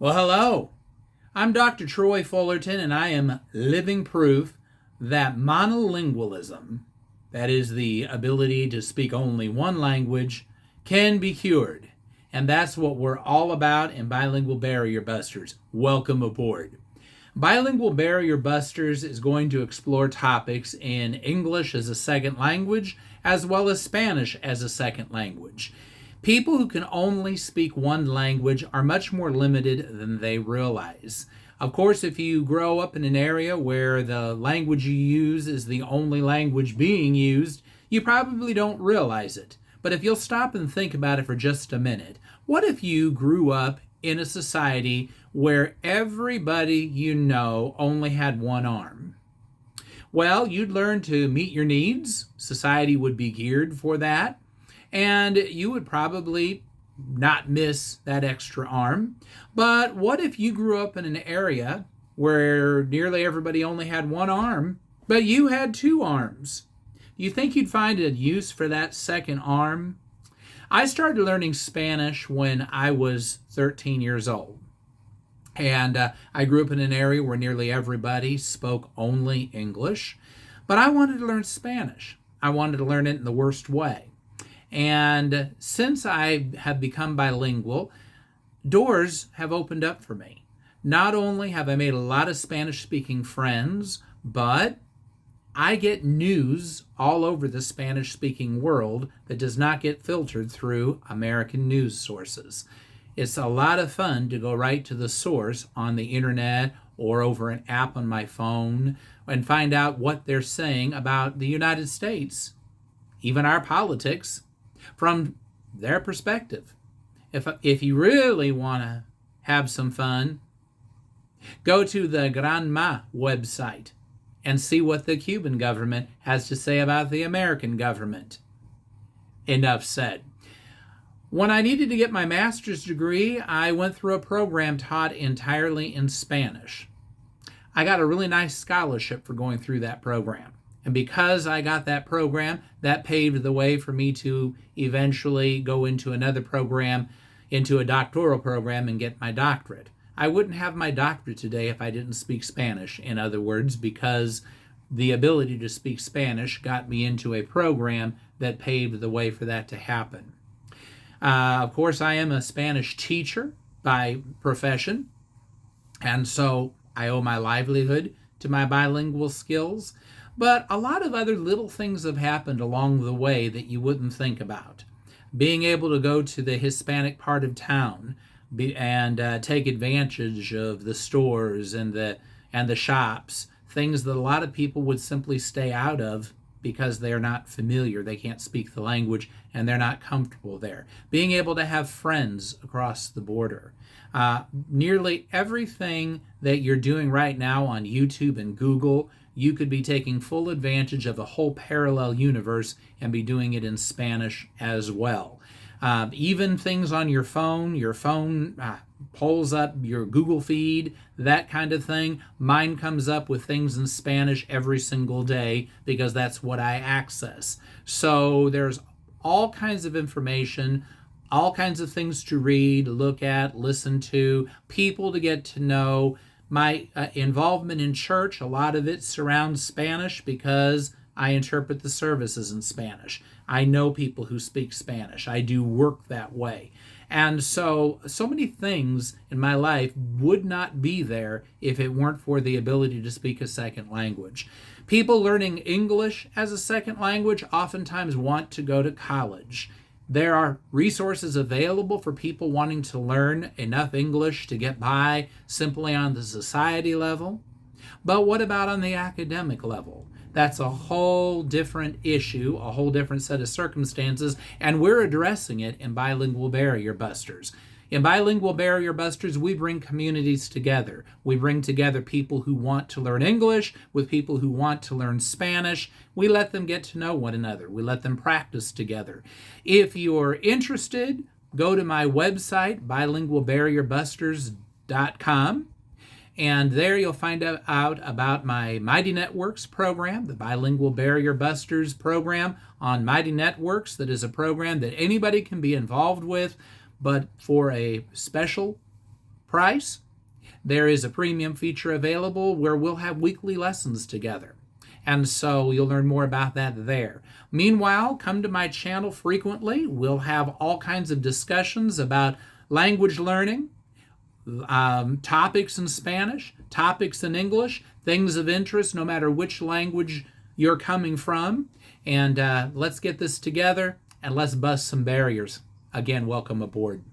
Well, hello. I'm Dr. Troy Fullerton, and I am living proof that monolingualism, that is, the ability to speak only one language, can be cured. And that's what we're all about in Bilingual Barrier Busters. Welcome aboard. Bilingual Barrier Busters is going to explore topics in English as a second language as well as Spanish as a second language. People who can only speak one language are much more limited than they realize. Of course, if you grow up in an area where the language you use is the only language being used, you probably don't realize it. But if you'll stop and think about it for just a minute, what if you grew up in a society where everybody you know only had one arm? Well, you'd learn to meet your needs. Society would be geared for that. And you would probably not miss that extra arm. But what if you grew up in an area where nearly everybody only had one arm, but you had two arms? Do you think you'd find a use for that second arm? I started learning Spanish when I was 13 years old. And I grew up in an area where nearly everybody spoke only English. But I wanted to learn Spanish. I wanted to learn it in the worst way. And since I have become bilingual, doors have opened up for me. Not only have I made a lot of Spanish-speaking friends, but I get news all over the Spanish-speaking world that does not get filtered through American news sources. It's a lot of fun to go right to the source on the internet or over an app on my phone and find out what they're saying about the United States, even our politics, from their perspective. If you really want to have some fun, go to the Granma website and see what the Cuban government has to say about the American government. Enough said. When I needed to get my master's degree, I went through a program taught entirely in Spanish. I got a really nice scholarship for going through that program. And because I got that program, that paved the way for me to eventually go into another program, into a doctoral program, and get my doctorate. I wouldn't have my doctorate today if I didn't speak Spanish, in other words, because the ability to speak Spanish got me into a program that paved the way for that to happen. Of course, I am a Spanish teacher by profession, and so I owe my livelihood to my bilingual skills. But a lot of other little things have happened along the way that you wouldn't think about. Being able to go to the Hispanic part of town and take advantage of the stores and the shops, things that a lot of people would simply stay out of because they're not familiar, they can't speak the language, and they're not comfortable there. Being able to have friends across the border. Nearly everything that you're doing right now on YouTube and Google, you could be taking full advantage of a whole parallel universe and be doing it in Spanish as well. Even things on your phone pulls up your Google feed, that kind of thing. Mine comes up with things in Spanish every single day because that's what I access. So there's all kinds of information, all kinds of things to read, look at, listen to, people to get to know. My involvement in church, a lot of it surrounds Spanish because I interpret the services in Spanish. I know people who speak Spanish. I do work that way. And so many things in my life would not be there if it weren't for the ability to speak a second language. People learning English as a second language oftentimes want to go to college. There are resources available for people wanting to learn enough English to get by simply on the society level. But what about on the academic level? That's a whole different issue, a whole different set of circumstances, and we're addressing it in Bilingual Barrier Busters. In Bilingual Barrier Busters, we bring communities together. We bring together people who want to learn English with people who want to learn Spanish. We let them get to know one another. We let them practice together. If you're interested, go to my website, bilingualbarrierbusters.com. And there you'll find out about my Mighty Networks program, the Bilingual Barrier Busters program on Mighty Networks. That is a program that anybody can be involved with, but for a special price. There is a premium feature available where we'll have weekly lessons together. And so you'll learn more about that there. Meanwhile, come to my channel frequently. We'll have all kinds of discussions about language learning, topics in Spanish, topics in English, things of interest, no matter which language you're coming from. And let's get this together and let's bust some barriers. Again, welcome aboard.